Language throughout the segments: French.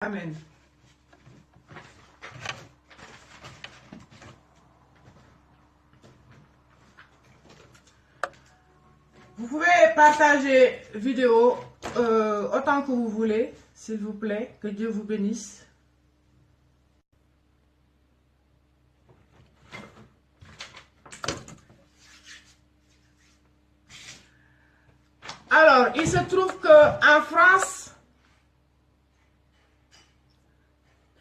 Amen. Vous pouvez partager vidéo autant que vous voulez, s'il vous plaît. Que Dieu vous bénisse. Alors, il se trouve qu'en France,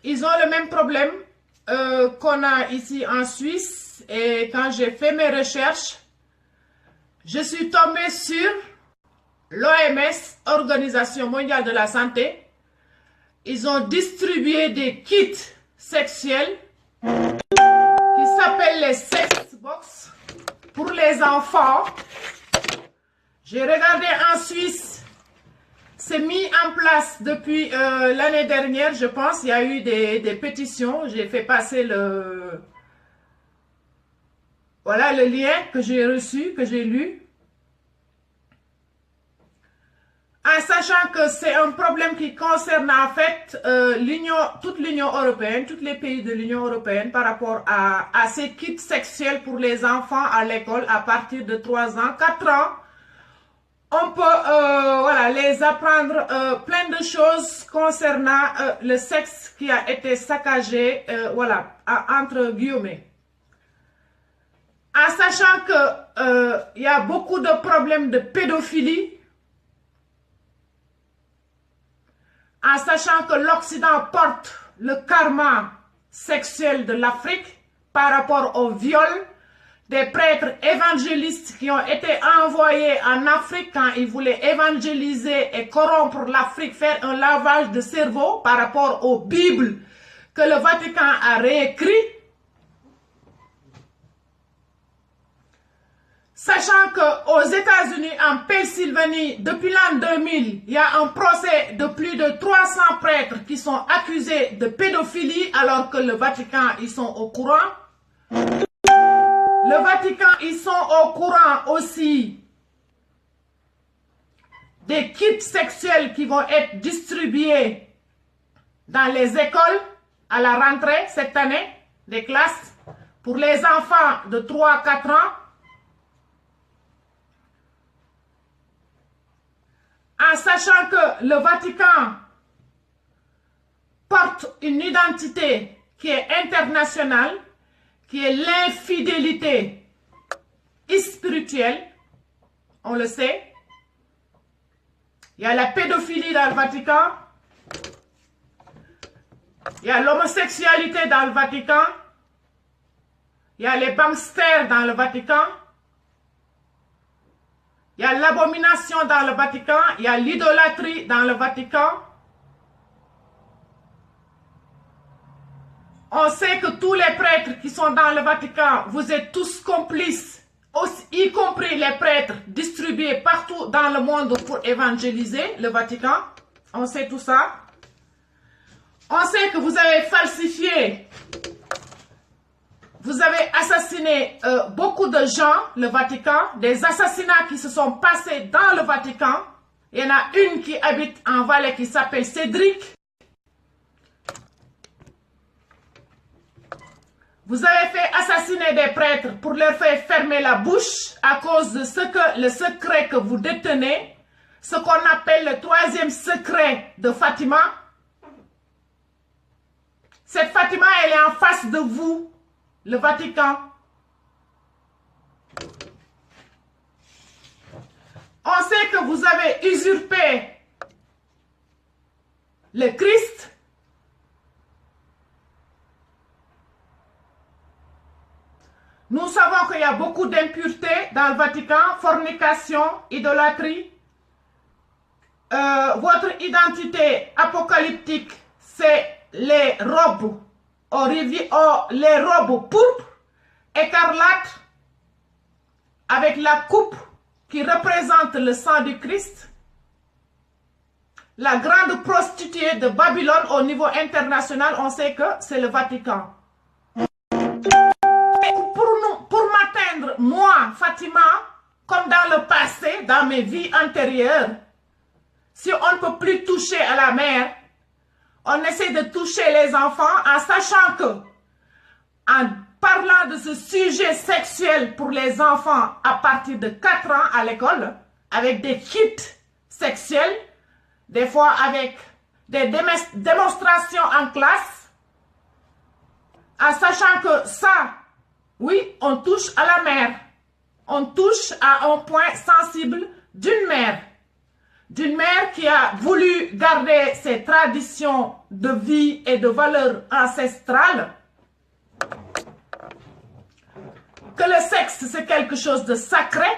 ils ont le même problème qu'on a ici en Suisse. Et quand j'ai fait mes recherches, je suis tombée sur l'OMS, Organisation mondiale de la santé. Ils ont distribué des kits sexuels qui s'appellent les sex box pour les enfants. J'ai regardé en Suisse, c'est mis en place depuis l'année dernière, je pense. Il y a eu des pétitions. J'ai fait passer le lien que j'ai reçu, que j'ai lu. En sachant que c'est un problème qui concerne en fait toute l'Union européenne, tous les pays de l'Union européenne par rapport à ces kits sexuels pour les enfants à l'école à partir de 3 ans, 4 ans. On peut les apprendre plein de choses concernant le sexe qui a été saccagé, entre guillemets. En sachant que y a beaucoup de problèmes de pédophilie, en sachant que l'Occident porte le karma sexuel de l'Afrique par rapport au viol des prêtres évangélistes qui ont été envoyés en Afrique quand ils voulaient évangéliser et corrompre l'Afrique, faire un lavage de cerveau par rapport aux Bibles que le Vatican a réécrit. Sachant qu'aux États-Unis, en Pennsylvanie, depuis l'an 2000, il y a un procès de plus de 300 prêtres qui sont accusés de pédophilie alors que le Vatican, ils sont au courant. Le Vatican, ils sont au courant aussi des kits sexuels qui vont être distribués dans les écoles à la rentrée cette année, des classes pour les enfants de 3 à 4 ans. En sachant que le Vatican porte une identité qui est internationale, qui est l'infidélité spirituelle, on le sait. Il y a la pédophilie dans le Vatican, il y a l'homosexualité dans le Vatican, il y a les banksters dans le Vatican, il y a l'abomination dans le Vatican, il y a l'idolâtrie dans le Vatican. On sait que tous les prêtres qui sont dans le Vatican, vous êtes tous complices, y compris les prêtres distribués partout dans le monde pour évangéliser le Vatican. On sait tout ça. On sait que vous avez falsifié, vous avez assassiné beaucoup de gens, le Vatican, des assassinats qui se sont passés dans le Vatican. Il y en a une qui habite en Valais qui s'appelle Cédric. Vous avez fait assassiner des prêtres pour leur faire fermer la bouche à cause de le secret que vous détenez, ce qu'on appelle le 3e secret de Fatima. Cette Fatima, elle est en face de vous, le Vatican. On sait que vous avez usurpé le Christ. Nous savons qu'il y a beaucoup d'impuretés dans le Vatican, fornication, idolâtrie. Votre identité apocalyptique, c'est les robes, les robes pourpres, écarlates, avec la coupe qui représente le sang du Christ. La grande prostituée de Babylone au niveau international, on sait que c'est le Vatican. Pour m'atteindre, moi, Fatima, comme dans le passé, dans mes vies antérieures, si on ne peut plus toucher à la mer, on essaie de toucher les enfants en sachant que, en parlant de ce sujet sexuel pour les enfants à partir de 4 ans à l'école, avec des kits sexuels, des fois avec des démonstrations en classe, en sachant que ça, oui, on touche à la mère. On touche à un point sensible d'une mère qui a voulu garder ses traditions de vie et de valeurs ancestrales, que le sexe c'est quelque chose de sacré,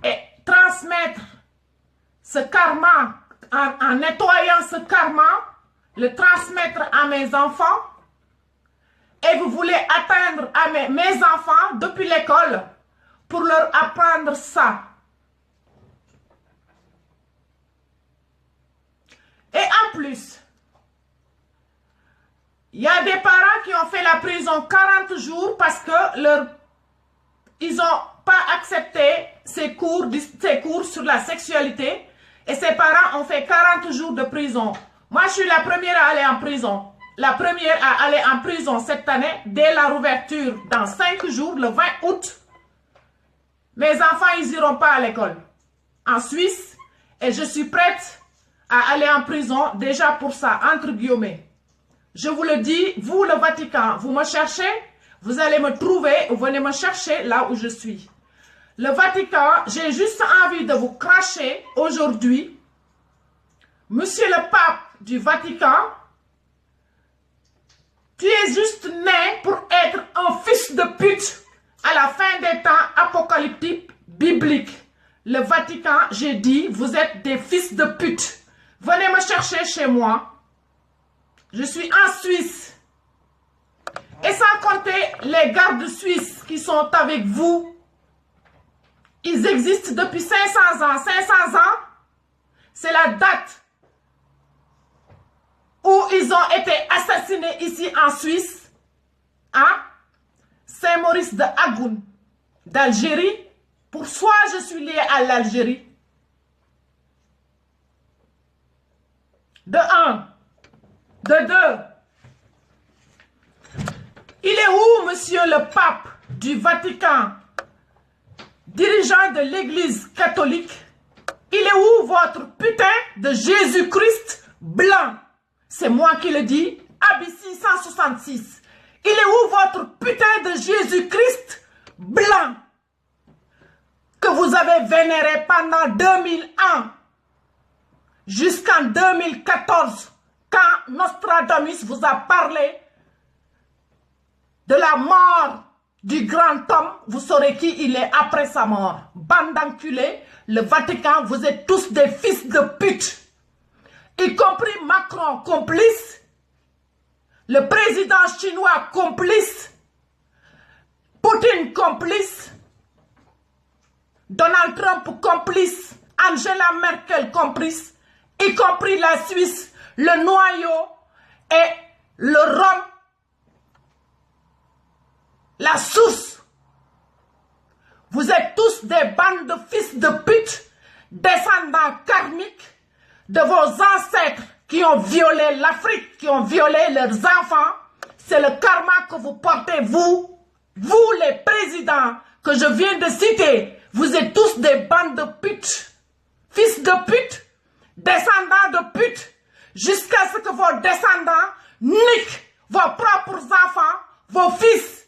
et transmettre ce karma, en nettoyant ce karma, le transmettre à mes enfants, et vous voulez atteindre à mes enfants depuis l'école pour leur apprendre ça. Et en plus, il y a des parents qui ont fait la prison 40 jours parce que ils n'ont pas accepté ces cours sur la sexualité, et ces parents ont fait 40 jours de prison. Moi, je suis la première à aller en prison. La première à aller en prison cette année, dès la rouverture, dans 5 jours, le 20 août. Mes enfants, ils n'iront pas à l'école en Suisse, et je suis prête à aller en prison déjà pour ça, entre guillemets. Je vous le dis, vous, le Vatican, vous me cherchez, vous allez me trouver, vous venez me chercher là où je suis. Le Vatican, j'ai juste envie de vous cracher aujourd'hui. Monsieur le pape du Vatican, tu es juste né pour être un fils de pute à la fin des temps apocalyptiques bibliques. Le Vatican, j'ai dit, vous êtes des fils de pute. Venez me chercher chez moi. Je suis en Suisse. Et sans compter les gardes suisses qui sont avec vous. Ils existent depuis 500 ans. 500 ans, c'est la date où ils ont été assassinés ici en Suisse, à Saint-Maurice de Agoun, d'Algérie. Pour soi, je suis lié à l'Algérie. De 1. De 2. Il est où, monsieur le pape du Vatican, dirigeant de l'église catholique? Il est où votre putain de Jésus-Christ blanc? C'est moi qui le dis, ABC 166. Il est où votre putain de Jésus-Christ blanc que vous avez vénéré pendant 2000 ans jusqu'en 2014, quand Nostradamus vous a parlé de la mort du grand homme? Vous saurez qui il est après sa mort. Bande d'enculés, le Vatican, vous êtes tous des fils de pute. Y compris Macron complice, le président chinois complice, Poutine complice, Donald Trump complice, Angela Merkel complice, y compris la Suisse, le noyau et le Rhum, la source. Vous êtes tous des bandes de fils de pute, descendants karmiques de vos ancêtres qui ont violé l'Afrique, qui ont violé leurs enfants. C'est le karma que vous portez, vous les présidents que je viens de citer. Vous êtes tous des bandes de putes, fils de pute, descendants de pute, jusqu'à ce que vos descendants niquent vos propres enfants, vos fils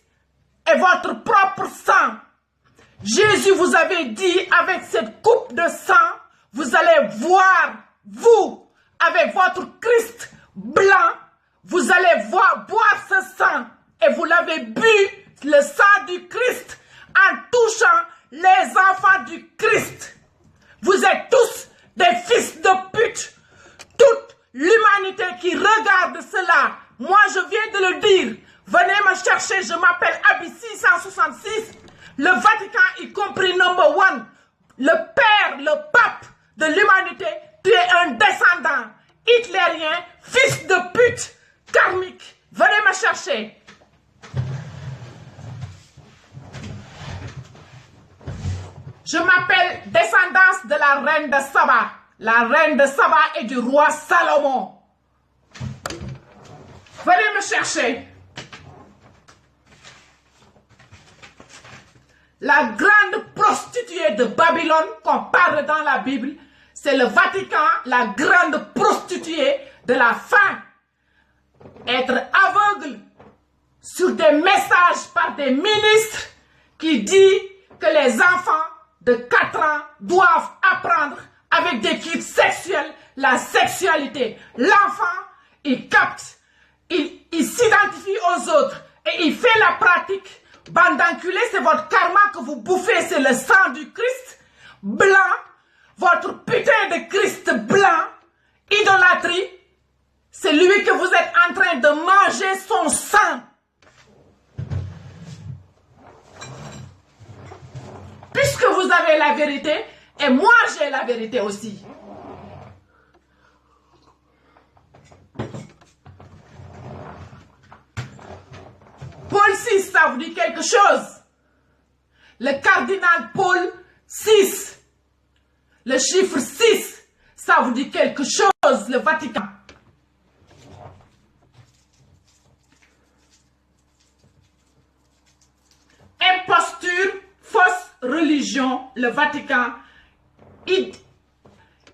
et votre propre sang. Jésus vous avait dit, avec cette coupe de sang, vous allez voir, vous, avec votre Christ blanc, vous allez boire ce sang, et vous l'avez bu, le sang du Christ, en touchant les enfants du Christ. Vous êtes tous des fils de pute. Toute l'humanité qui regarde cela, moi je viens de le dire, venez me chercher, je m'appelle ABC 166, le Vatican y compris number 1, le père, le pape de l'humanité. Tu es un descendant hitlérien, fils de pute, karmique. Venez me chercher. Je m'appelle descendance de la reine de Saba. la reine de Saba et du roi Salomon. Venez me chercher. La grande prostituée de Babylone qu'on parle dans la Bible, c'est le Vatican, la grande prostituée de la faim. Être aveugle sur des messages par des ministres qui disent que les enfants de 4 ans doivent apprendre avec des kits sexuels la sexualité. L'enfant, il capte, il s'identifie aux autres et il fait la pratique. Bande d'enculés, c'est votre karma que vous bouffez, c'est le sang du Christ blanc, votre putain de Christ blanc, idolâtrie, c'est lui que vous êtes en train de manger son sang. Puisque vous avez la vérité, et moi j'ai la vérité aussi. Paul VI, ça vous dit quelque chose? Le cardinal Paul VI, le chiffre 6, ça vous dit quelque chose, le Vatican. Imposture, fausse religion, le Vatican,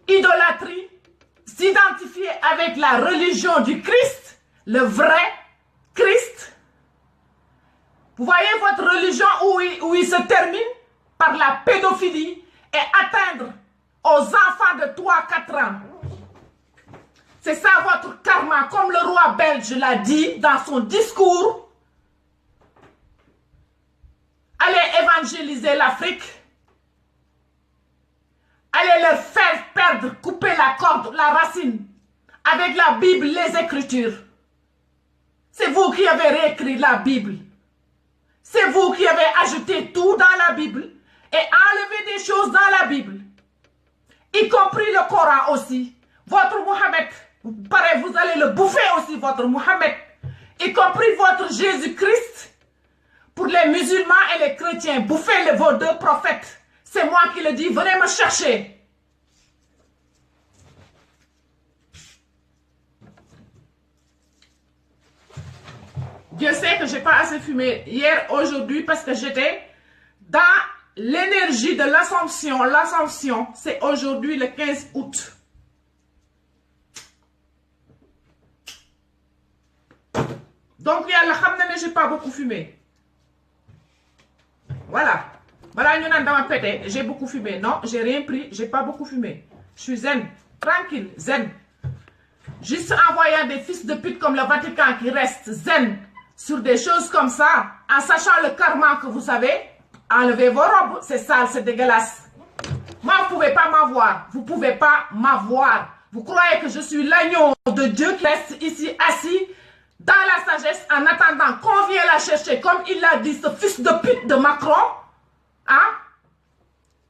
idolâtrie, s'identifier avec la religion du Christ, le vrai Christ. Vous voyez votre religion où il se termine par la pédophilie et atteindre aux enfants de 3-4 ans. C'est ça votre karma, comme le roi belge l'a dit dans son discours. Allez évangéliser l'Afrique. Allez leur faire perdre, couper la corde, la racine, avec la Bible, les Écritures. C'est vous qui avez réécrit la Bible. C'est vous qui avez ajouté tout dans la Bible et enlevé des choses dans la Bible, y compris le Coran aussi. Votre Mohammed, pareil, vous allez le bouffer aussi, votre Mohammed, y compris votre Jésus-Christ. Pour les musulmans et les chrétiens, bouffez vos 2 prophètes. C'est moi qui le dis, venez me chercher. Dieu sait que je n'ai pas assez fumé hier, aujourd'hui, parce que j'étais dans l'énergie de l'Assomption. L'Assomption, c'est aujourd'hui le 15 août. Donc, je n'ai pas beaucoup fumé. Voilà. Voilà, j'ai beaucoup fumé. Non, j'ai rien pris, j'ai pas beaucoup fumé. Je suis zen, tranquille, zen. Juste en voyant des fils de pute comme le Vatican qui restent zen sur des choses comme ça, en sachant le karma que vous avez, enlevez vos robes, c'est sale, c'est dégueulasse. Moi, vous ne pouvez pas m'avoir. Vous ne pouvez pas m'avoir. Vous croyez que je suis l'agneau de Dieu qui reste ici assis dans la sagesse en attendant qu'on vienne la chercher, comme il l'a dit, ce fils de pute de Macron. Hein?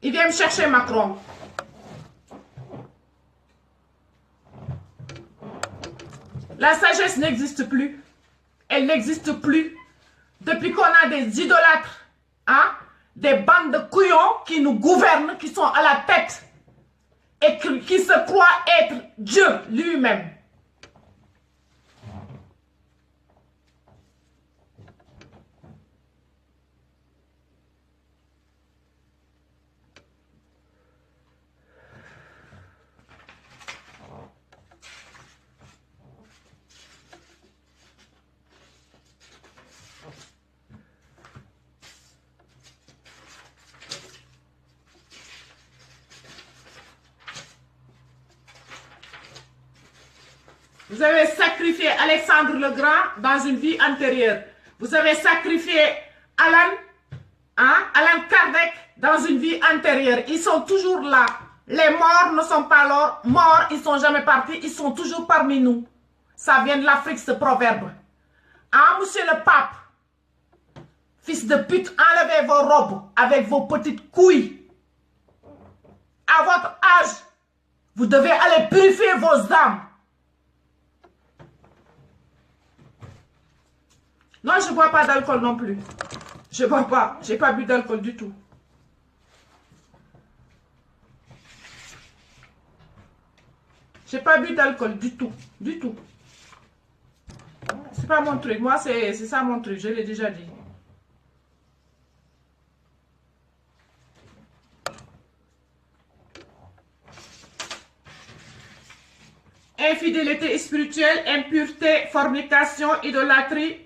Il vient me chercher Macron. La sagesse n'existe plus. Elle n'existe plus. Depuis qu'on a des idolâtres, hein? Des bandes de couillons qui nous gouvernent, qui sont à la tête et qui se croient être Dieu lui-même. Vous avez sacrifié Alexandre le Grand dans une vie antérieure. Vous avez sacrifié Alan Kardec dans une vie antérieure. Ils sont toujours là. Les morts ne sont pas là. Morts, ils ne sont jamais partis. Ils sont toujours parmi nous. Ça vient de l'Afrique, ce proverbe. Ah, monsieur le pape, fils de pute, enlevez vos robes avec vos petites couilles. À votre âge, vous devez aller purifier vos âmes. Non, je ne bois pas d'alcool non plus. Je ne bois pas. Je n'ai pas bu d'alcool du tout. J'ai pas bu d'alcool du tout. Du tout. C'est pas mon truc. Moi, c'est ça mon truc. Je l'ai déjà dit. Infidélité spirituelle, impureté, fornication, idolâtrie.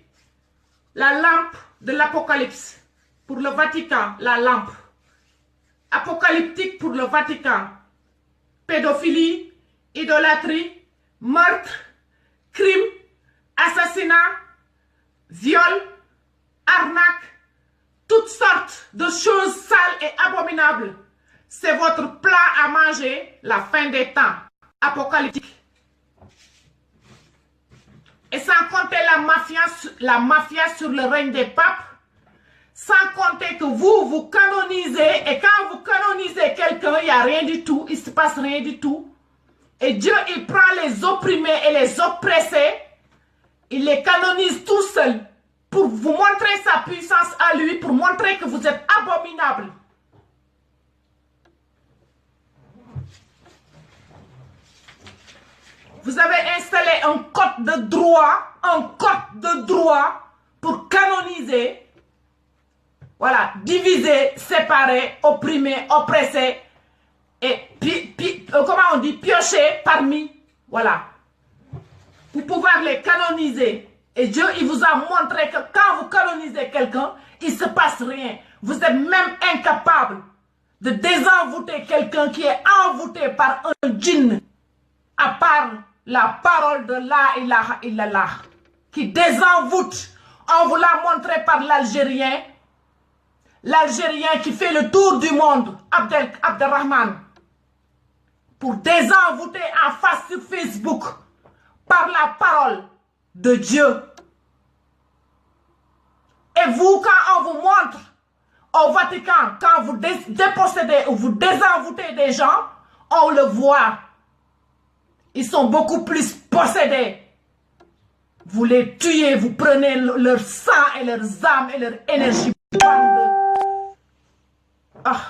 La lampe de l'Apocalypse. Pour le Vatican, la lampe. Apocalyptique pour le Vatican. Pédophilie, idolâtrie, meurtre, crime, assassinat, viol, arnaque, toutes sortes de choses sales et abominables. C'est votre plat à manger, la fin des temps. Apocalyptique. Et sans compter la mafia sur le règne des papes, sans compter que vous canonisez, et quand vous canonisez quelqu'un, il n'y a rien du tout, il ne se passe rien du tout. Et Dieu, il prend les opprimés et les oppressés, il les canonise tout seul pour vous montrer sa puissance à lui, pour montrer que vous êtes abominable. Vous avez installé un code de droit pour canoniser, voilà, diviser, séparer, opprimer, oppresser et comment on dit, piocher parmi, voilà, pour pouvoir les canoniser. Et Dieu, il vous a montré que quand vous canonisez quelqu'un, il ne se passe rien. Vous êtes même incapable de désenvoûter quelqu'un qui est envoûté par un djinn, à part la parole de la ilaha illallah, qui désenvoûte. On vous l'a montré par l'Algérien. L'Algérien qui fait le tour du monde, Abdelrahman, pour désenvoûter en face sur Facebook par la parole de Dieu. Et vous, quand on vous montre au Vatican, quand vous dépossédez ou vous désenvoûtez des gens, on le voit. Ils sont beaucoup plus possédés. Vous les tuez, vous prenez leur sang et leurs âmes et leur énergie. Ah.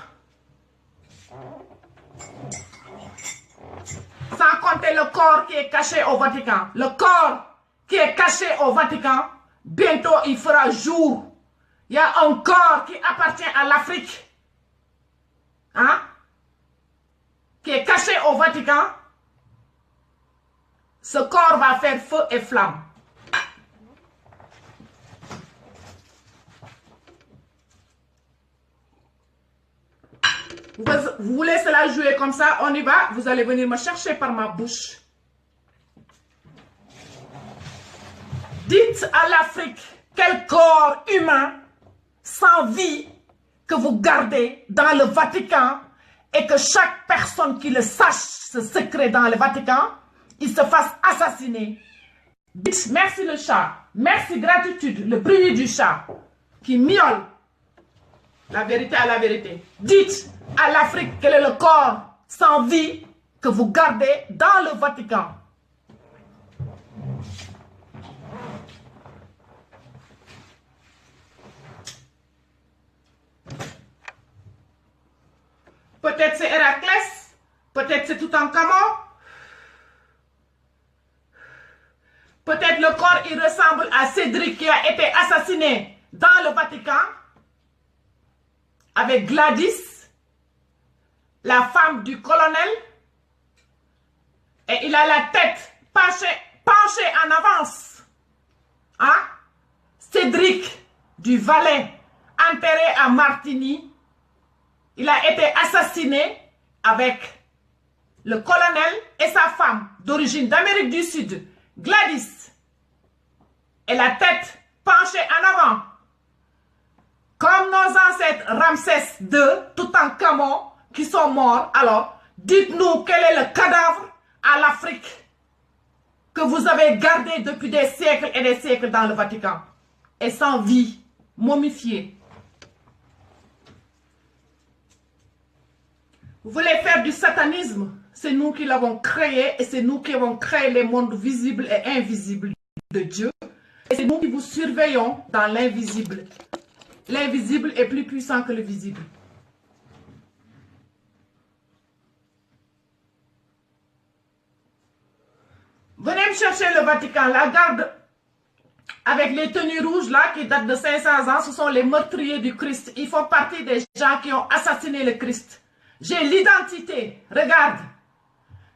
Sans compter le corps qui est caché au Vatican. Le corps qui est caché au Vatican, bientôt il fera jour. Il y a un corps qui appartient à l'Afrique, hein, qui est caché au Vatican. Ce corps va faire feu et flamme. Vous voulez cela jouer comme ça? On y va. Vous allez venir me chercher par ma bouche. Dites à l'Afrique quel corps humain sans vie que vous gardez dans le Vatican et que chaque personne qui le sache, ce secret dans le Vatican, il se fasse assassiner. Dites merci le chat, merci gratitude, le bruit du chat qui miaule. La vérité à la vérité. Dites à l'Afrique quel est le corps sans vie que vous gardez dans le Vatican. Peut-être c'est Héraclès, peut-être c'est Toutankhamon, peut-être le corps il ressemble à Cédric qui a été assassiné dans le Vatican avec Gladys, la femme du colonel, et il a la tête penchée en avance. Hein? Cédric du Valais, enterré à Martigny, il a été assassiné avec le colonel et sa femme d'origine d'Amérique du Sud, Gladys, et la tête penchée en avant. Comme nos ancêtres Ramsès II, Toutankhamon, qui sont morts, alors dites-nous quel est le cadavre à l'Afrique que vous avez gardé depuis des siècles et des siècles dans le Vatican et sans vie, momifié. Vous voulez faire du satanisme? C'est nous qui l'avons créé et c'est nous qui avons créé les mondes visibles et invisibles de Dieu. Et c'est nous qui vous surveillons dans l'invisible. L'invisible est plus puissant que le visible. Venez me chercher le Vatican. La garde avec les tenues rouges là qui datent de 500 ans, ce sont les meurtriers du Christ. Ils font partie des gens qui ont assassiné le Christ. J'ai l'identité, regarde,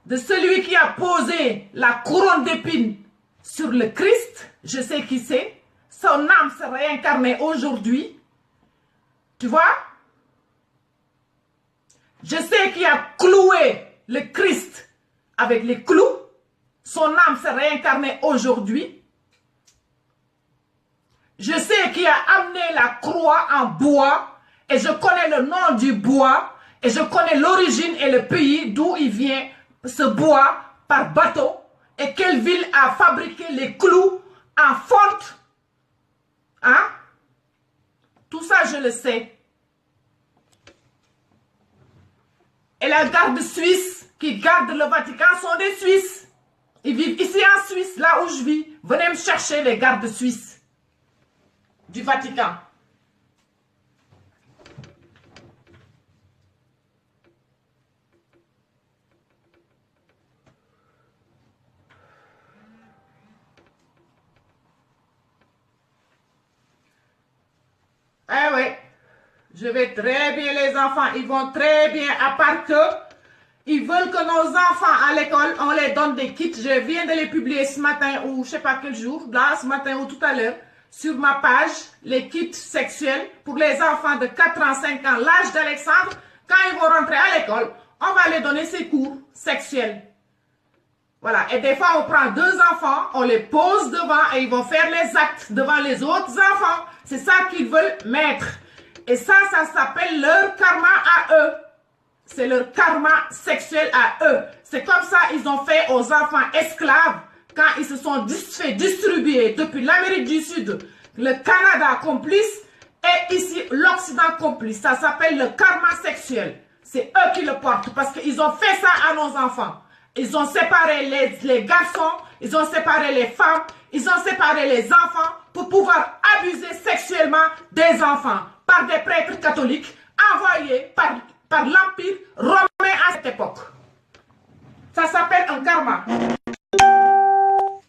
de celui qui a posé la couronne d'épines sur le Christ. Je sais qui c'est. Son âme s'est réincarnée aujourd'hui. Tu vois? Je sais qui a cloué le Christ avec les clous. Son âme s'est réincarnée aujourd'hui. Je sais qui a amené la croix en bois. Et je connais le nom du bois. Et je connais l'origine et le pays d'où il vient ce bois par bateau. Et quelle ville a fabriqué les clous en fonte. Hein? Tout ça, je le sais. Et la garde suisse qui garde le Vatican sont des Suisses. Ils vivent ici en Suisse, là où je vis. Venez me chercher les gardes suisses du Vatican. Eh oui, je vais très bien les enfants, ils vont très bien, à part que ils veulent que nos enfants à l'école, on les donne des kits. Je viens de les publier ce matin ou je sais pas quel jour, là, ce matin ou tout à l'heure, sur ma page, les kits sexuels pour les enfants de 4 ans, 5 ans, l'âge d'Alexandre. Quand ils vont rentrer à l'école, on va les donner ces cours sexuels. Voilà, et des fois on prend 2 enfants, on les pose devant et ils vont faire les actes devant les autres enfants. C'est ça qu'ils veulent mettre. Et ça s'appelle leur karma à eux. C'est leur karma sexuel à eux. C'est comme ça ils ont fait aux enfants esclaves quand ils se sont fait distribuer depuis l'Amérique du Sud, le Canada complice et ici l'Occident complice. Ça s'appelle le karma sexuel. C'est eux qui le portent parce qu'ils ont fait ça à nos enfants. Ils ont séparé les garçons, ils ont séparé les femmes, ils ont séparé les enfants pour pouvoir abuser sexuellement des enfants par des prêtres catholiques envoyés par l'Empire romain à cette époque. Ça s'appelle un karma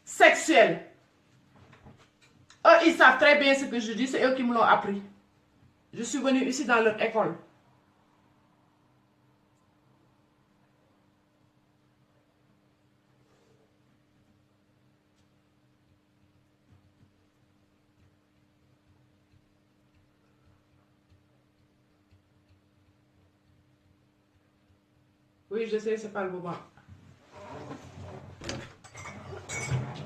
sexuel. Eux, ils savent très bien ce que je dis, c'est eux qui me l'ont appris. Je suis venue ici dans leur école. Oui, je sais, c'est pas le moment.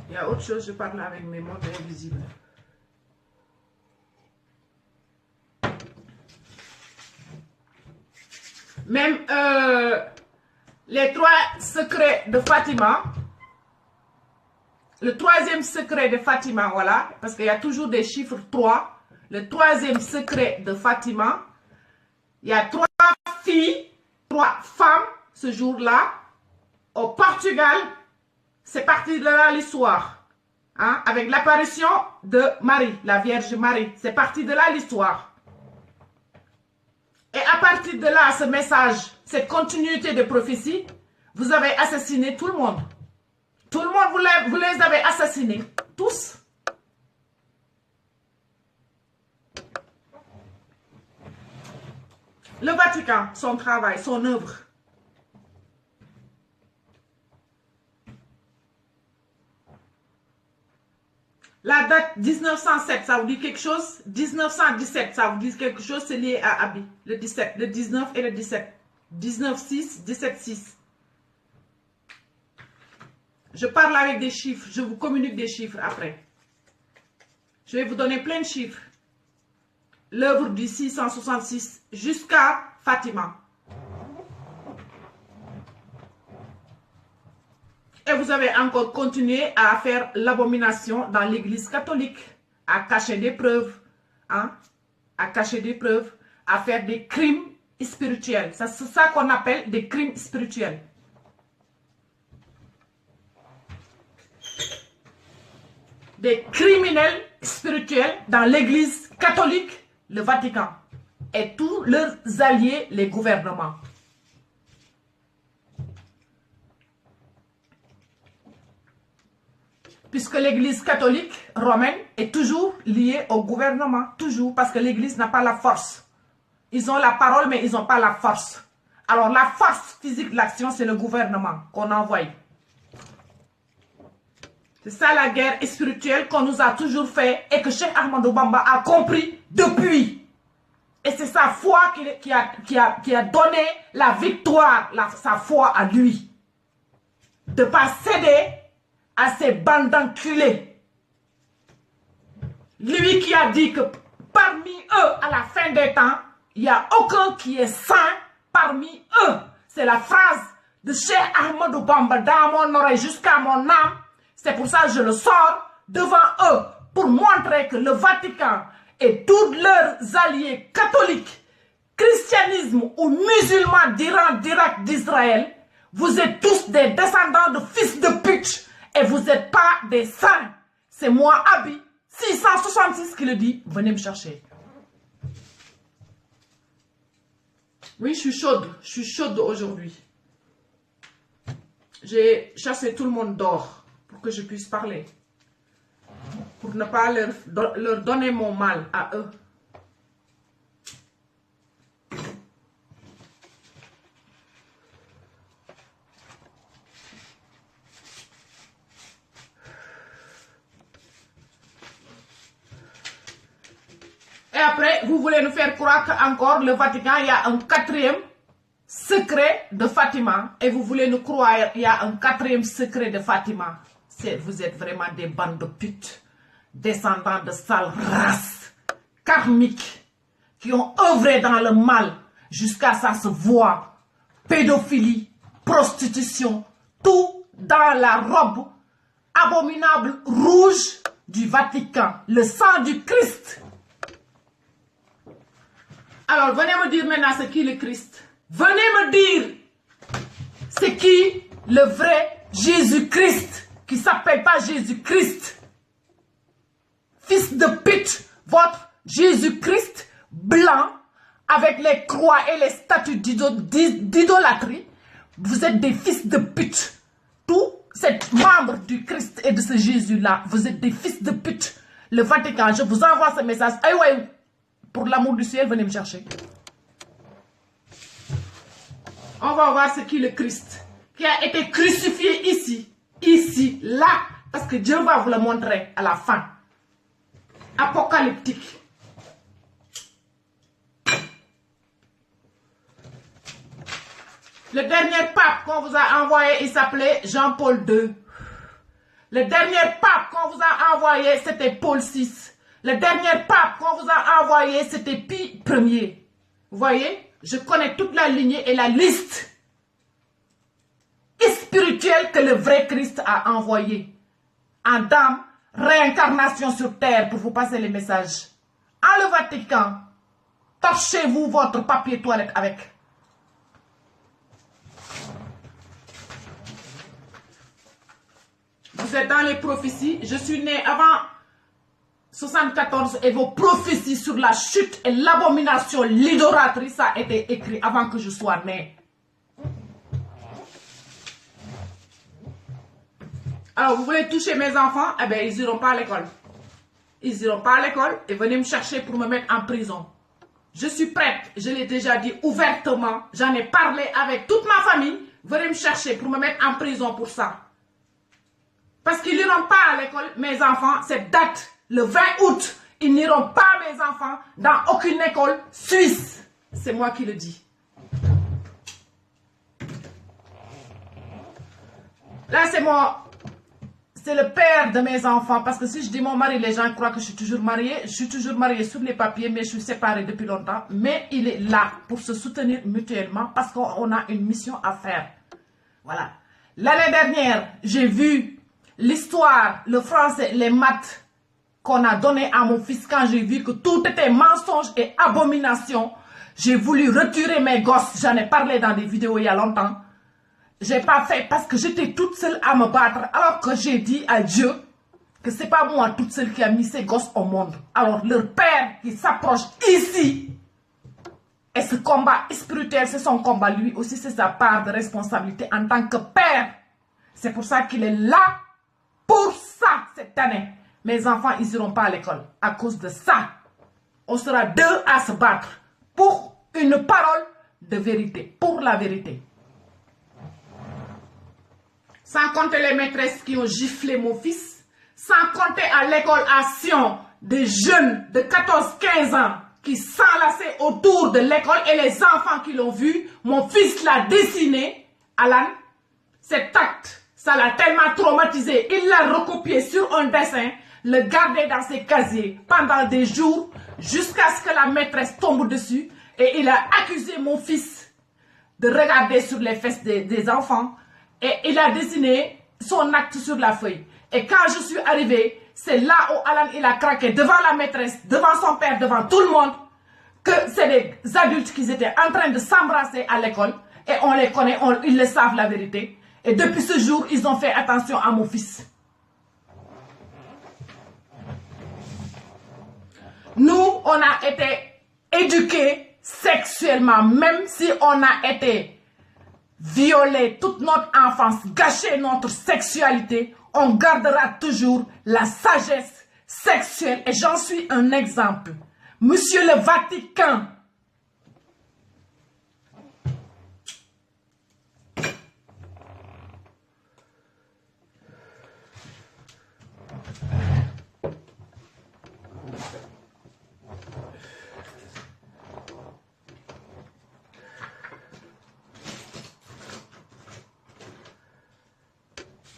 Il y a autre chose, je parle avec mes mots invisibles. Même les 3 secrets de Fatima, le 3e secret de Fatima, voilà, parce qu'il y a toujours des chiffres 3. Le 3e secret de Fatima, il y a 3 filles, 3 femmes, ce jour-là, au Portugal. C'est parti de là l'histoire. Hein, avec l'apparition de Marie, la Vierge Marie. C'est parti de là l'histoire. Et à partir de là, ce message, cette continuité de prophétie, vous avez assassiné tout le monde. Tout le monde, vous les avez assassinés. Tous. Le Vatican, son travail, son œuvre. La date 1907, ça vous dit quelque chose? 1917, ça vous dit quelque chose? C'est lié à Abi. Le 17, le 19 et le 17. 19-6, 17-6. Je parle avec des chiffres. Je vous communique des chiffres après. Je vais vous donner plein de chiffres. L'œuvre du 666 jusqu'à Fatima. Et vous avez encore continué à faire l'abomination dans l'église catholique, à cacher des preuves, hein, à cacher des preuves, à faire des crimes spirituels. C'est ça qu'on appelle des crimes spirituels. Des criminels spirituels dans l'église catholique, le Vatican, et tous leurs alliés, les gouvernements. Puisque l'église catholique romaine est toujours liée au gouvernement, toujours, parce que l'église n'a pas la force. Ils ont la parole, mais ils n'ont pas la force. Alors la force physique de l'action, c'est le gouvernement qu'on envoie. C'est ça la guerre spirituelle qu'on nous a toujours fait et que Cheikh Ahmadou Bamba a compris depuis. Et c'est sa foi qui a donné la victoire, sa foi à lui. De ne pas céder à ces bandes d'enculés. Lui qui a dit que parmi eux, à la fin des temps, il n'y a aucun qui est saint parmi eux. C'est la phrase de Cheikh Ahmadou Bamba dans mon oreille jusqu'à mon âme. C'est pour ça que je le sors devant eux pour montrer que le Vatican et tous leurs alliés catholiques, christianisme ou musulmans d'Iran, d'Irak, d'Israël, vous êtes tous des descendants de fils de pute et vous n'êtes pas des saints. C'est moi, Abi, 666 qui le dit. Venez me chercher. Oui, je suis chaude aujourd'hui. J'ai chassé tout le monde dehors pour que je puisse parler. Pour ne pas leur donner mon mal à eux. Et après, vous voulez nous faire croire qu'encore le Vatican, il y a un quatrième secret de Fatima. Et vous voulez nous croire qu'il y a un quatrième secret de Fatima. Vous êtes vraiment des bandes de putes, descendants de sales races karmiques qui ont œuvré dans le mal jusqu'à ça se voit. Pédophilie, prostitution, tout dans la robe abominable rouge du Vatican, le sang du Christ. Alors, venez me dire maintenant c'est qui le Christ. Venez me dire c'est qui le vrai Jésus-Christ qui s'appelle pas Jésus-Christ. Fils de pute, votre Jésus-Christ blanc avec les croix et les statues d'idolâtrie. Vous êtes des fils de pute. Tous ces membres du Christ et de ce Jésus-là, vous êtes des fils de pute. Le Vatican, je vous envoie ce message. Aïe, ouais. Pour l'amour du ciel, venez me chercher. On va voir ce qui est le Christ. Qui a été crucifié ici. Ici, là. Parce que Dieu va vous le montrer à la fin. Apocalyptique. Le dernier pape qu'on vous a envoyé, il s'appelait Jean-Paul II. Le dernier pape qu'on vous a envoyé, c'était Paul VI. Le dernier pape qu'on vous a envoyé, c'était Pie Ier. Vous voyez, je connais toute la lignée et la liste spirituelle que le vrai Christ a envoyé. En dame, réincarnation sur terre pour vous passer les messages. En le Vatican, torchez-vous votre papier toilette avec. Vous êtes dans les prophéties. Je suis né avant 74 et vos prophéties sur la chute et l'abomination, l'idolâtrie, ça a été écrit avant que je sois né. Alors, vous voulez toucher mes enfants? Eh bien, ils n'iront pas à l'école. Ils n'iront pas à l'école et venez me chercher pour me mettre en prison. Je suis prête, je l'ai déjà dit ouvertement. J'en ai parlé avec toute ma famille. Venez me chercher pour me mettre en prison pour ça. Parce qu'ils n'iront pas à l'école, mes enfants, cette date. Le 20 août, ils n'iront pas, mes enfants, dans aucune école suisse. C'est moi qui le dis. Là, c'est moi. C'est le père de mes enfants. Parce que si je dis mon mari, les gens croient que je suis toujours mariée. Je suis toujours mariée sur les papiers, mais je suis séparée depuis longtemps. Mais il est là pour se soutenir mutuellement parce qu'on a une mission à faire. Voilà. L'année dernière, j'ai vu l'histoire, le français, les maths qu'on a donné à mon fils quand j'ai vu que tout était mensonge et abomination. J'ai voulu retirer mes gosses. J'en ai parlé dans des vidéos il y a longtemps. J'ai pas fait parce que j'étais toute seule à me battre. Alors que j'ai dit à Dieu que c'est pas moi toute seule qui a mis ces gosses au monde. Alors leur père qui s'approche ici. Et ce combat spirituel, c'est son combat. Lui aussi, c'est sa part de responsabilité en tant que père. C'est pour ça qu'il est là Pour ça, cette année, mes enfants, ils n'iront pas à l'école. À cause de ça, on sera deux à se battre pour une parole de vérité, pour la vérité. Sans compter les maîtresses qui ont giflé mon fils, sans compter à l'école à Sion, des jeunes de 14-15 ans qui s'enlaçaient autour de l'école et les enfants qui l'ont vu, mon fils l'a dessiné, Alan, cet acte, ça l'a tellement traumatisé, il l'a recopié sur un dessin, le gardait dans ses casiers pendant des jours, jusqu'à ce que la maîtresse tombe dessus, et il a accusé mon fils de regarder sur les fesses des enfants, et il a dessiné son acte sur la feuille. Et quand je suis arrivée, c'est là où Alan il a craqué devant la maîtresse, devant son père, devant tout le monde, que c'est des adultes qui étaient en train de s'embrasser à l'école, et on les connaît, ils le savent la vérité. Et depuis ce jour, ils ont fait attention à mon fils. Nous, on a été éduqués sexuellement, même si on a été violés toute notre enfance, gâché notre sexualité, on gardera toujours la sagesse sexuelle. Et j'en suis un exemple. Monsieur le Vatican,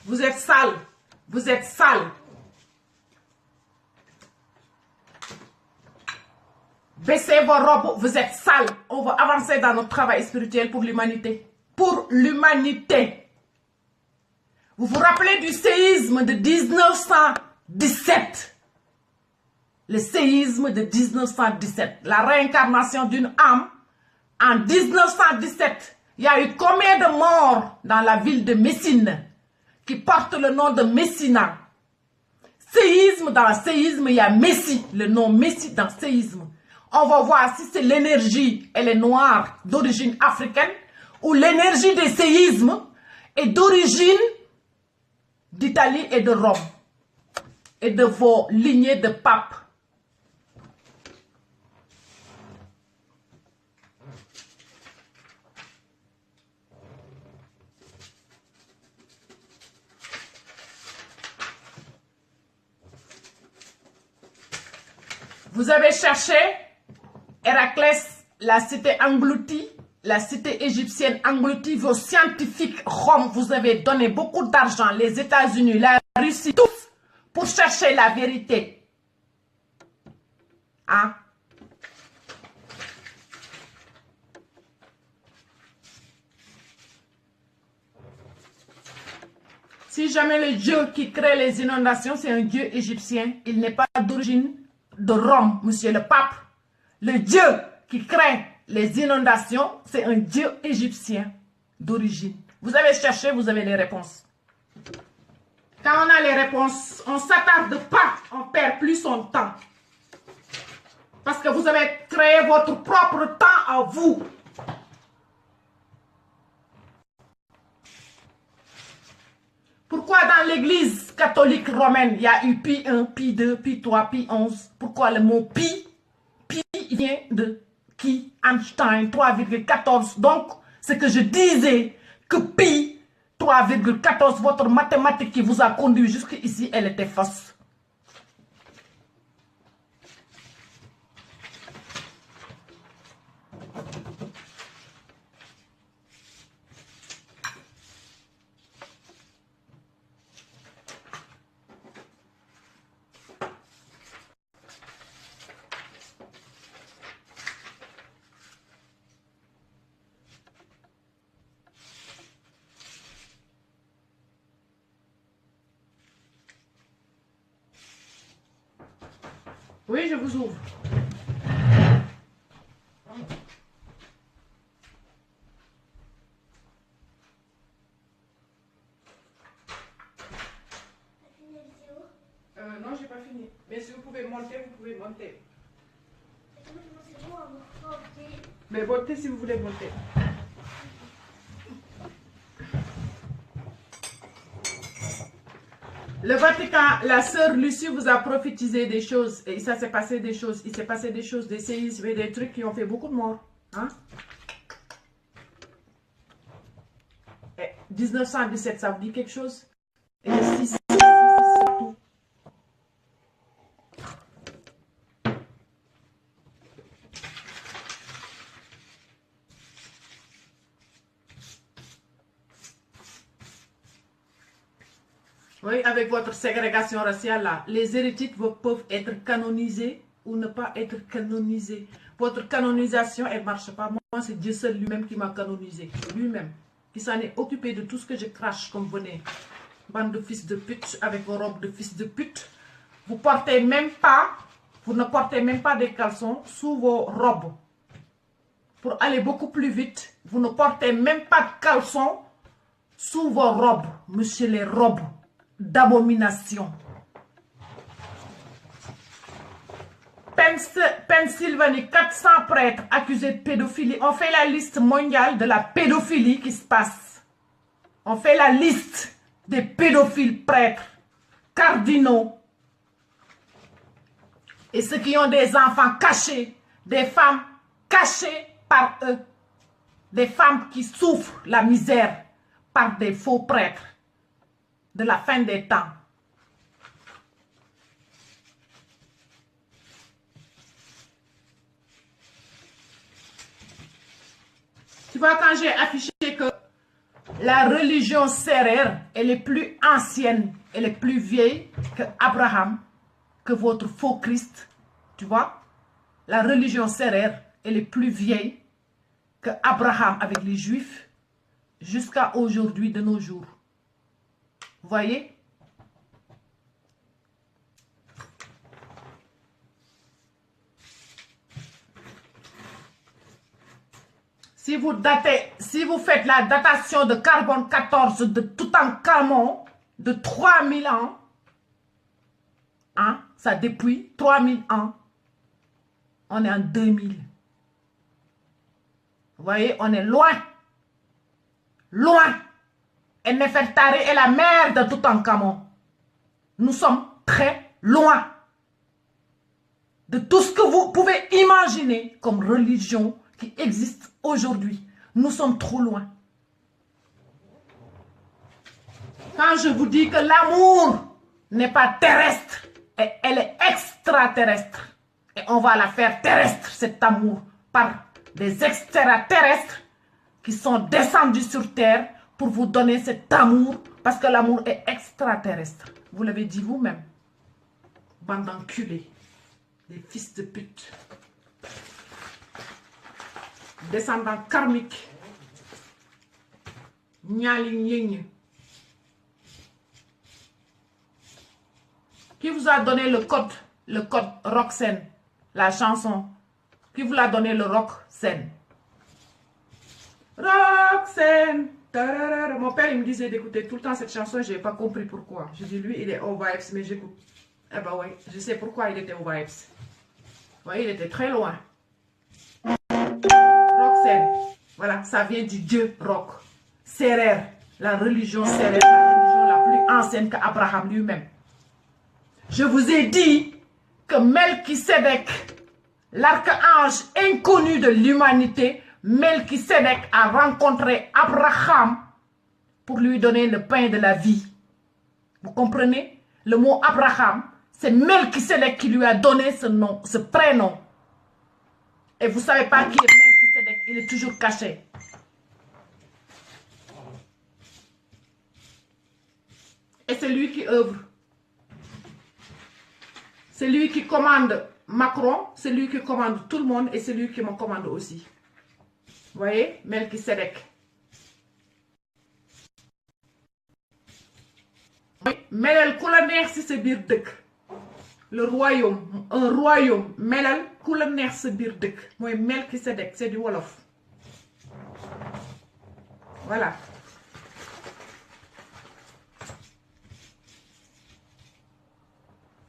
vous êtes sale, vous êtes sale. Baissez vos robes, vous êtes sales. On va avancer dans notre travail spirituel pour l'humanité. Pour l'humanité. Vous vous rappelez du séisme de 1917? Le séisme de 1917. La réincarnation d'une âme. En 1917, il y a eu combien de morts dans la ville de Messine qui porte le nom de Messina? Séisme, dans le séisme, il y a Messie, le nom Messie dans le séisme. On va voir si c'est l'énergie, elle est noire, d'origine africaine, ou l'énergie des séismes est d'origine d'Italie et de Rome, et de vos lignées de papes. Vous avez cherché Héraclès, la cité engloutie, la cité égyptienne engloutie, vos scientifiques Rome, vous avez donné beaucoup d'argent, les États-Unis, la Russie, tous, pour chercher la vérité. Hein? Si jamais le Dieu qui crée les inondations, c'est un Dieu égyptien, il n'est pas d'origine de Rome, monsieur le pape. Le Dieu qui crée les inondations, c'est un Dieu égyptien d'origine. Vous avez cherché, vous avez les réponses. Quand on a les réponses, on ne s'attarde pas, on ne perd plus son temps. Parce que vous avez créé votre propre temps à vous. Pourquoi dans l'église catholique romaine, il y a eu Pi 1, Pi 2, Pi 3, Pi 11? Pourquoi le mot Pi? Pi vient de qui? Einstein, 3,14. Donc, ce que je disais, que Pi, 3,14, votre mathématique qui vous a conduit jusqu'ici, elle était fausse. Oui, je vous ouvre. Non, j'ai pas fini. Mais si vous pouvez monter, vous pouvez monter. Mais montez si vous voulez monter. Le Vatican, la sœur Lucie vous a prophétisé des choses et ça s'est passé des choses. Il s'est passé des choses, des séismes et des trucs qui ont fait beaucoup de morts. Hein? Et 1917, ça vous dit quelque chose? Et le 6 surtout. Oui, avec votre ségrégation raciale là, les hérétiques peuvent être canonisés ou ne pas être canonisés. Votre canonisation, elle ne marche pas. Moi, c'est Dieu seul lui-même qui m'a canonisé. Lui-même. Qui s'en est occupé de tout ce que je crache comme venez. Bande de fils de pute avec vos robes de fils de pute. Vous ne portez même pas des caleçons sous vos robes. Pour aller beaucoup plus vite, vous ne portez même pas de caleçons sous vos robes, monsieur les robes d'abomination. Pennsylvanie, 400 prêtres accusés de pédophilie. On fait la liste mondiale de la pédophilie qui se passe. On fait la liste des pédophiles prêtres, cardinaux. Et ceux qui ont des enfants cachés, des femmes cachées par eux. Des femmes qui souffrent la misère par des faux prêtres de la fin des temps. Tu vois, quand j'ai affiché que la religion sérère, elle est plus ancienne, elle est plus vieille que Abraham, que votre faux Christ, tu vois, la religion sérère, elle est plus vieille que Abraham avec les Juifs jusqu'à aujourd'hui de nos jours. Vous voyez? Si vous faites la datation de carbone 14 de Toutankhamon de 3000 ans, hein, ça depuis 3000 ans, on est en 2000. Vous voyez, on est loin. Loin. Et Nefertari est la mère de Toutankhamon. Nous sommes très loin de tout ce que vous pouvez imaginer comme religion qui existe aujourd'hui. Nous sommes trop loin. Quand je vous dis que l'amour n'est pas terrestre, et elle est extraterrestre, et on va la faire terrestre, cet amour, par des extraterrestres qui sont descendus sur terre pour vous donner cet amour, parce que l'amour est extraterrestre. Vous l'avez dit vous-même. Bande d'enculés, des fils de pute. Descendants karmiques. Nyali. Qui vous a donné le code Roxane, la chanson? Qui vous l'a donné le Roxane? Roxane. Mon père il me disait d'écouter tout le temps cette chanson, je n'ai pas compris pourquoi. Je dis lui il est au vibes, mais j'écoute. Eh ben oui, je sais pourquoi il était au vibes. Oui, il était très loin. Roxane, voilà, ça vient du dieu Roc. Sérère, la religion sérère, la religion la plus ancienne qu'Abraham lui-même. Je vous ai dit que Melchisédek, l'archange inconnu de l'humanité, Melchisédek a rencontré Abraham pour lui donner le pain de la vie. Vous comprenez? Le mot Abraham, c'est Melchisédek qui lui a donné ce nom, ce prénom. Et vous ne savez pas qui est Melchisédek, il est toujours caché. Et c'est lui qui œuvre. C'est lui qui commande Macron, c'est lui qui commande tout le monde et c'est lui qui me commande aussi. Vous voyez, Melchisédek. Melal ku la neex ci sa biir dëkk. Le royaume, un royaume. Melal ku la neex sa biir dëkk. Mooy Melchisédek, c'est du wolof. Voilà.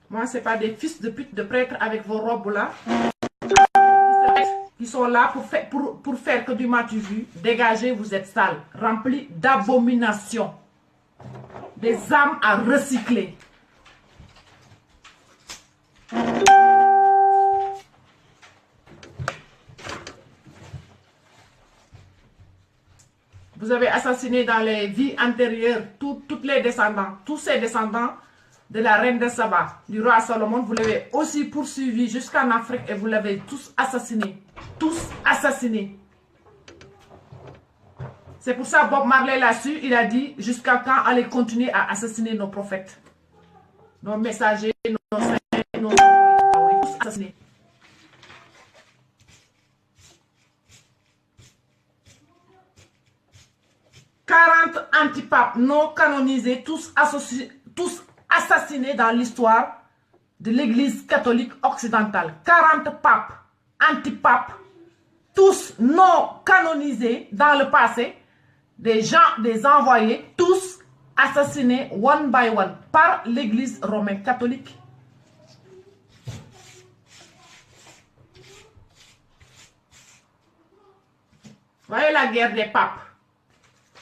Moi, ce n'est pas des fils de pute de prêtres avec vos robes là. Qui sont là pour faire que du matu vu. Dégagez, vous êtes sales. Remplis d'abomination. des âmes à recycler. Vous avez assassiné dans les vies antérieures toutes les descendants, tous ces descendants de la reine de Saba, du roi Salomon. Vous l'avez aussi poursuivi jusqu'en Afrique et vous l'avez tous assassiné. Tous assassinés. C'est pour ça que Bob Marley l'a su. Il a dit jusqu'à quand allez continuer à assassiner nos prophètes, nos messagers, nos saints, nos tous assassinés. Antipapes non canonisés, tous assassinés dans l'histoire de l'Église catholique occidentale. 40 papes, antipapes, tous non canonisés dans le passé, des gens, des envoyés, tous assassinés one by one par l'Église romaine catholique. Voyez la guerre des papes.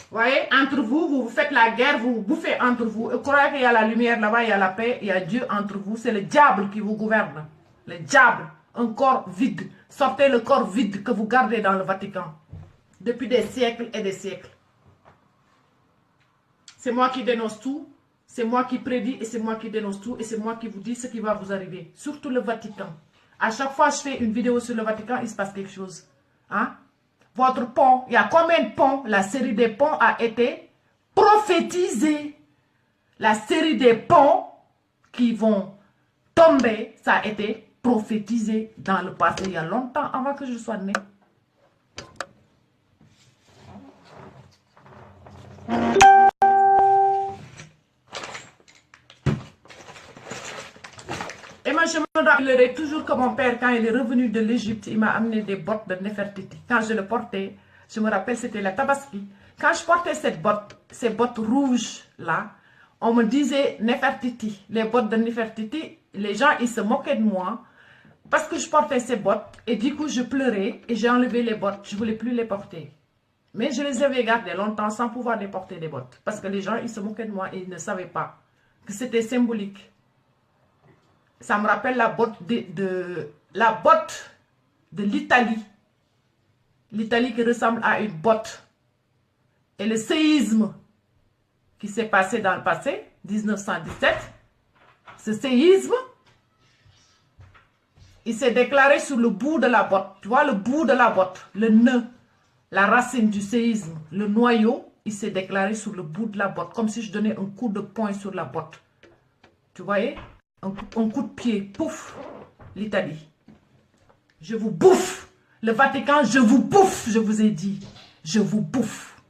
Voyez, entre vous, vous faites la guerre, vous bouffez entre vous. Vous croyez qu'il y a la lumière là-bas, il y a la paix, il y a Dieu entre vous. C'est le diable qui vous gouverne. Le diable, un corps vide. Sortez le corps vide que vous gardez dans le Vatican. Depuis des siècles et des siècles. C'est moi qui dénonce tout. C'est moi qui prédis et c'est moi qui dénonce tout. Et c'est moi qui vous dis ce qui va vous arriver. Surtout le Vatican. À chaque fois que je fais une vidéo sur le Vatican, il se passe quelque chose. Hein? Votre pont, il y a combien de ponts? La série des ponts a été prophétisée. La série des ponts qui vont tomber, ça a été prophétisé dans le passé, il y a longtemps avant que je sois née. Et moi, je me rappellerai toujours que mon père, quand il est revenu de l'Égypte, il m'a amené des bottes de Nefertiti. Quand je le portais, je me rappelle, c'était la Tabaski. Quand je portais ces bottes rouges-là, on me disait Nefertiti. Les bottes de Nefertiti, les gens, ils se moquaient de moi parce que je portais ces bottes. Et du coup, je pleurais et j'ai enlevé les bottes. Je ne voulais plus les porter. Mais je les avais gardées longtemps sans pouvoir les porter, les bottes. Parce que les gens, ils se moquaient de moi et ils ne savaient pas que c'était symbolique. Ça me rappelle la botte de l'Italie. L'Italie qui ressemble à une botte. Et le séisme qui s'est passé dans le passé, 1917, ce séisme, il s'est déclaré sur le bout de la botte. Tu vois le bout de la botte, le nœud, la racine du séisme, le noyau, il s'est déclaré sur le bout de la botte, comme si je donnais un coup de poing sur la botte. Tu voyais? Un coup de pied, pouf, l'Italie. Je vous bouffe. Le Vatican, je vous bouffe, je vous ai dit. Je vous bouffe.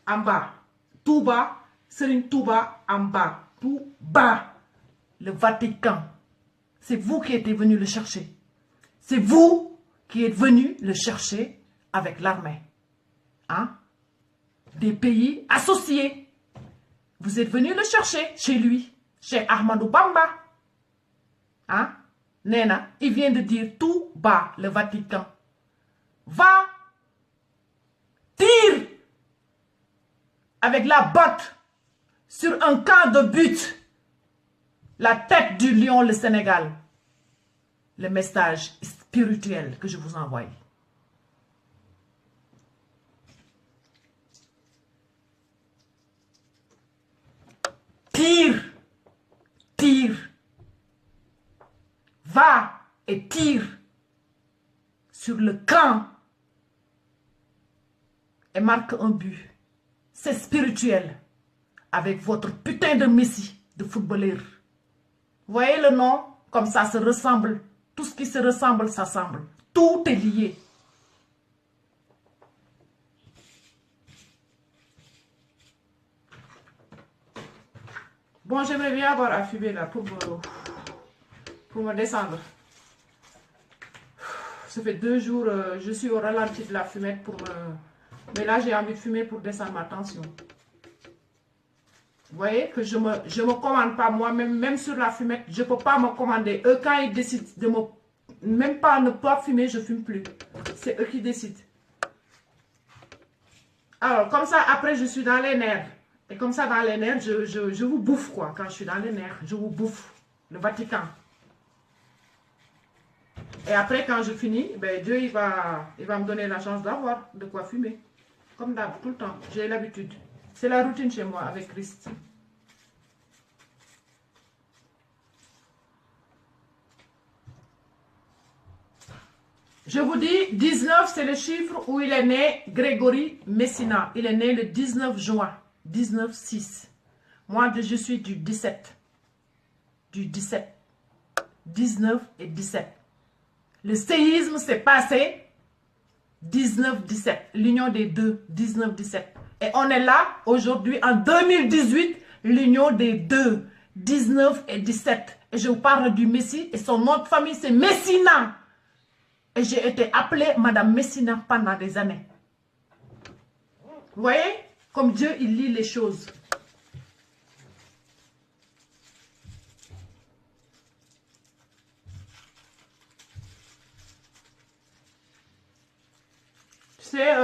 En bas, tout bas, Serigne Touba, en bas, tout bas. Le Vatican, c'est vous qui êtes venu le chercher. C'est vous qui êtes venu le chercher avec l'armée. Hein? Des pays associés. Vous êtes venu le chercher chez lui, chez Ahmadou Bamba. Hein? Nena, il vient de dire tout bas, le Vatican. Va, tire avec la botte sur un camp de but, la tête du lion, le Sénégal. Le message spirituel que je vous envoie. Tire, tire, va et tire sur le camp et marque un but. C'est spirituel avec votre putain de Messi de footballeur. Vous voyez le nom? Comme ça se ressemble. Tout ce qui se ressemble, ça semble. Tout est lié. Bon, j'aimerais bien avoir à fumer là pour me descendre. Ça fait 2 jours, je suis au ralenti de la fumette pour me... Mais là, j'ai envie de fumer pour descendre ma tension. Vous voyez que je me commande pas moi-même, même sur la fumette, je ne peux pas me commander. Eux, quand ils décident de me... Même pas ne pas fumer, je ne fume plus. C'est eux qui décident. Alors, comme ça, après, je suis dans les nerfs. Et comme ça, dans les nerfs, je vous bouffe, quoi. Quand je suis dans les nerfs, je vous bouffe. Le Vatican. Et après, quand je finis, ben, Dieu, il va me donner la chance d'avoir de quoi fumer. Comme d'hab, tout le temps. J'ai l'habitude. C'est la routine chez moi avec Christ. Je vous dis, 19, c'est le chiffre où il est né, Grégory Messina. Il est né le 19 juin, 19-6. Moi, je suis du 17. Du 17. 19 et 17. Le séisme s'est passé 19-17. L'union des deux, 19-17. Et on est là, aujourd'hui, en 2018, l'union des deux, 19 et 17. Et je vous parle du Messie, et son nom de famille, c'est Messina. Et j'ai été appelée Madame Messina pendant des années. Vous voyez? Comme Dieu, il lit les choses. Tu sais,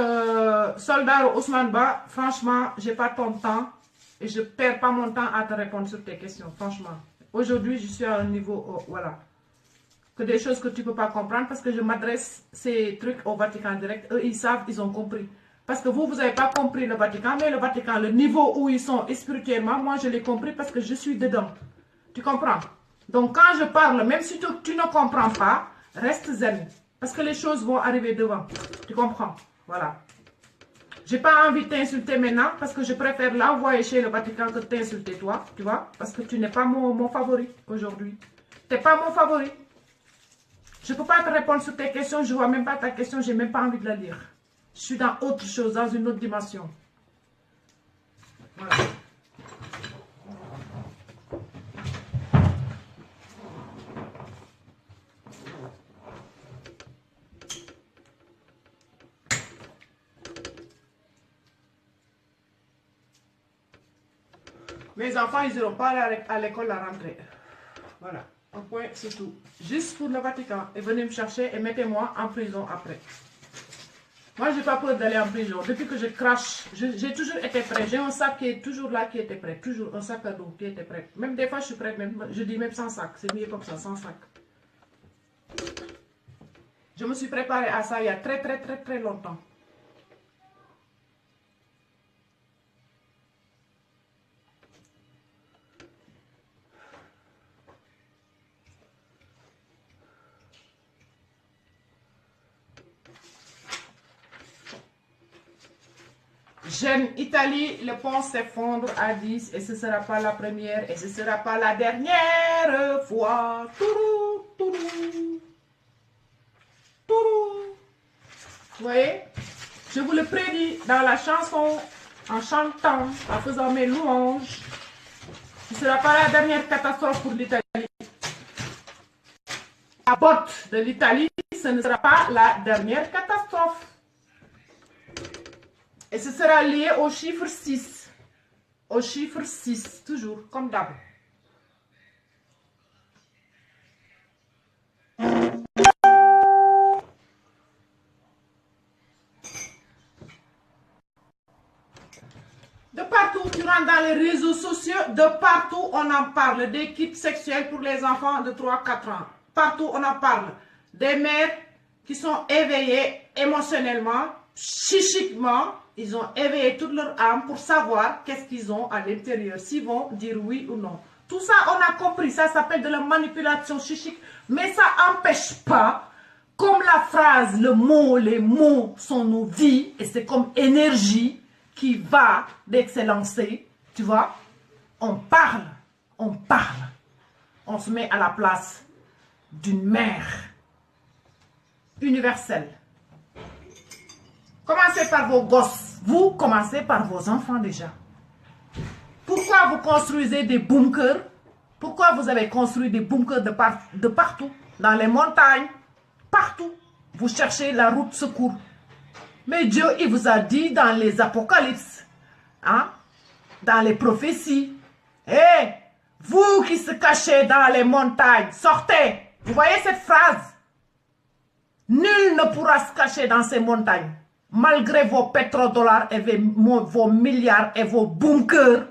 soldat Ousmane Ba, franchement, j'ai pas ton temps. Et je perds pas mon temps à te répondre sur tes questions, franchement. Aujourd'hui, je suis à un niveau, voilà. Que des choses que tu ne peux pas comprendre parce que je m'adresse ces trucs au Vatican direct. Eux, ils savent, ils ont compris. Parce que vous n'avez pas compris le Vatican, mais le Vatican, le niveau où ils sont spirituellement, moi, je l'ai compris parce que je suis dedans. Tu comprends? Donc, quand je parle, même si tu ne comprends pas, reste zen. Parce que les choses vont arriver devant. Tu comprends? Voilà. Je n'ai pas envie de t'insulter maintenant parce que je préfère l'envoyer chez le Vatican que de t'insulter toi. Tu vois? Parce que tu n'es pas mon favori aujourd'hui. Tu n'es pas mon favori. Je ne peux pas te répondre sur tes questions, je ne vois même pas ta question, je n'ai même pas envie de la lire. Je suis dans autre chose, dans une autre dimension. Voilà. Mes enfants, ils n'iront pas à l'école à la rentrée. Voilà. Un point, c'est tout. Juste pour le Vatican. Et venez me chercher et mettez-moi en prison après. Moi, je n'ai pas peur d'aller en prison. Depuis que je crache, j'ai toujours été prêt. J'ai un sac qui est toujours là, qui était prêt. Toujours un sac à dos qui était prêt. Même des fois, je suis prête. Même, je dis même sans sac. C'est mieux comme ça, sans sac. Je me suis préparée à ça il y a très longtemps. Jeune Italie, le pont s'effondre à 10 et ce ne sera pas la première et ce ne sera pas la dernière fois. Tourou, tourou, tourou. Vous voyez? Je vous le prédis dans la chanson, en chantant, en faisant mes louanges. Ce ne sera pas la dernière catastrophe pour l'Italie. La botte de l'Italie, ce ne sera pas la dernière catastrophe. Et ce sera lié au chiffre 6. Au chiffre 6, toujours, comme d'hab. De partout, tu rentres dans les réseaux sociaux, de partout, on en parle. Des kits sexuels pour les enfants de 3-4 ans. Partout, on en parle. Des mères qui sont éveillées émotionnellement, psychiquement. Ils ont éveillé toute leur âme pour savoir qu'est-ce qu'ils ont à l'intérieur, s'ils vont dire oui ou non. Tout ça, on a compris, ça s'appelle de la manipulation psychique, mais ça n'empêche pas, comme la phrase, le mot, les mots sont nos vies, et c'est comme énergie qui va d'excellencer, tu vois. On parle, on se met à la place d'une mère universelle. Commencez par vos gosses. Vous commencez par vos enfants déjà. Pourquoi vous construisez des bunkers? Pourquoi vous avez construit des bunkers de partout? Dans les montagnes, partout. Vous cherchez la route secours. Mais Dieu, il vous a dit dans les apocalypses, hein, dans les prophéties, hé, vous qui se cachez dans les montagnes, sortez. Vous voyez cette phrase? Nul ne pourra se cacher dans ces montagnes. malgré vos pétrodollars et vos milliards et vos bunkers,